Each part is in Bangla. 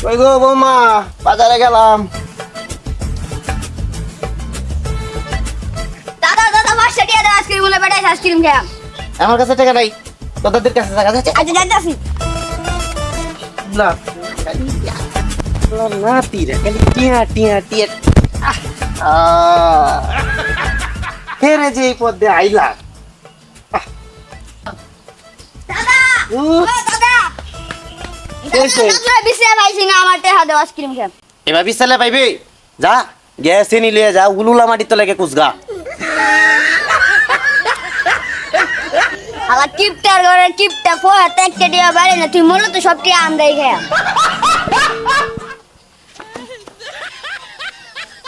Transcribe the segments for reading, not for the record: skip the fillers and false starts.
ওই গো বৌমা, বাজারে গেলাম। দাদা দাদা 5 টাকা দাও, আইসক্রিম বলে বেটাই আইসক্রিম খাম। আমার কাছে টাকা নাই, তোদের কাছে টাকা আছে? আচ্ছা যাইতাছি। না না তীরে খালি টিয়া টিয়া টিয়া। ফেরে যে এই পথ দিয়ে আইলা। দাদা ও উহ, দাদা কইছে? দাদা বিছে পাইছি না, আমার টাকা দাও, আইসক্রিম খাম। এবার বিশালে পাইবে, যা গ্যাস এনে লিয়ে যা, উলুলা মাটি তো লাগে কুচগা। আলা কিপটার ঘরে কিপটা পোহাতে একটা দিয়া বাড়ি না, তুই মূলত সব টিয়া আমরাই খাম।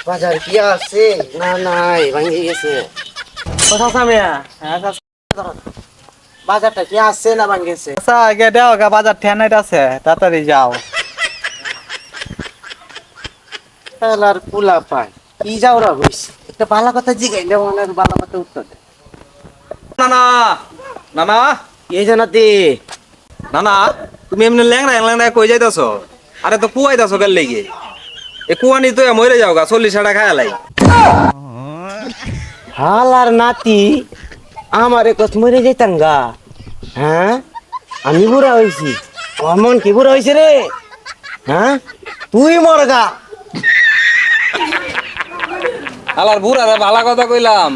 বাজার কি আছে? না নাই, ভাঙে গেছে। কথা সামিয়া, বাজারটা কি আছে না ভাঙেছে? আচ্ছা আগে দেও গা, বাজার ঠেনাইট আছে, তাড়াতাড়ি যাও। আর কুলা পায় কি যাওরা হইছে, একটা বালা কথা জিগাইলে মনে বালা কথা উত্তর দেয়। না না না না এই জানাতে না না, তুমি এমনি ল্যাংড়া ল্যাংড়া কই যাইতাছো? আরে তো কুয়াইতাছো গেল লেগে, এ কুয়ানি তো মরে যাও গা, 40 টাকা খায়ালাই। হাল আর নাতি আমার কত মরে যাইতাম গা। হ্যাঁ আমি বুড়া হয়েছি, মন কি বুড়া হয়েছে রে? হ্যাঁ তুই মরগা। আলার বুড়া রে ভালা কথা কইলাম,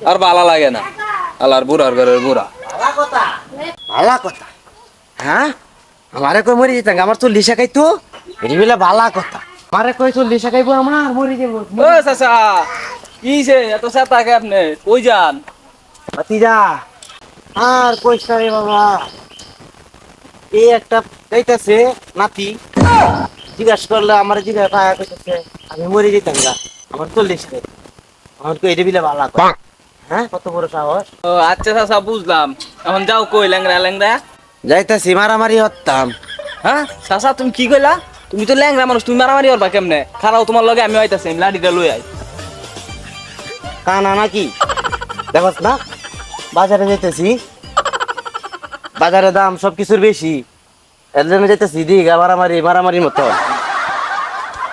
আর ভালা লাগে না। আলার বুড়ার ঘরের বুড়া। ভালা কথা। হ্যাঁ আমারে কই মরে যেতাম, আমার 40 টাকাই তো এটি বেলা ভালা কথা। আমারে কই 40 টাকাইবো, আমার মরে যাবো। ও চাচা, কিছে এত চেতা কে আপনি? কই যান? ভাতিজা আর পয়সা রে বাবা, এই একটা যাইতাছে নাতি, জিজ্ঞাসা করলে আমার জিজ্ঞাসা পায়া কইতেছে আমি মরে যেতাম গা, আমার 40 টাকা। আমার তো এটা বিলে ভালা কথা। হ্যাঁ কত বড় সাহস। ও আচ্ছা চাচা বুঝলাম, এখন যাও কই ল্যাংড়া ল্যাংড়া। যাইতাছি মারামারি হতাম। হ্যাঁ চাচা তুমি কি কইলা? তুমি তো ল্যাংড়া মানুষ, তুমি মারামারি করবা কেমনে? খারাও তোমার লগে আমি আইতাছি, আমি লাঠিটা লই আই। কানা নাকি দেখছ না, বাজারে যাইতেছি, বাজারে দাম সবকিছুর বেশি, এর জন্য যাইতেছি দিঘা মারামারি মারামারির মতো।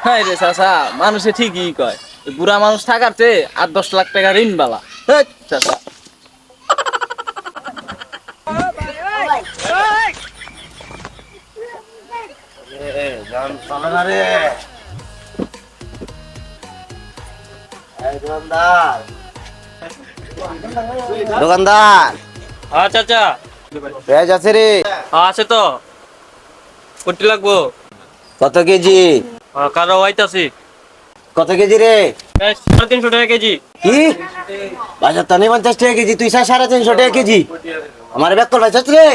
হ্যাঁ রে চাচা, মানুষে ঠিকই কয়, এই বুড়া মানুষ থাকার চেয়ে 8-10 লাখ টাকা ঋণ বালা। হেৎ চাচা। দোকানদার হ্যাঁ চাচা, পেঁয়াজ আছে রে? আছে তো। কোটি লাগবো? কত কেজি? কারো হইতাছি। কত কেজি রে? 350 টাকা কেজি। কি বাজার তো নেই 50 টাকা কেজি, তুই 350 টাকা কেজি আমার ব্যাক কল ভাইছস রে?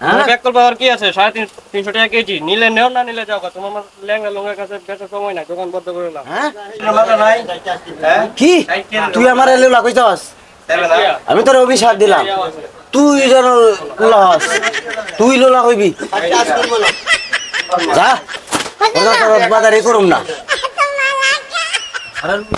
হ্যাঁ ব্যাক কল পাওয়ার কি আছে? 350 টাকা কেজি। নিলে নেও, না নিলে যাও। তোমার আমার ল্যাংড়া লঙ্গার কাছে বেচার সময় নাই, দোকান বন্ধ করে নাও। হ্যাঁ কি তুই আমার এলো কইছস? আমি তোর অভিশাপ দিলাম, তুই যেন লস, তুই লোলা হইবি। যা বাজারে করুম না।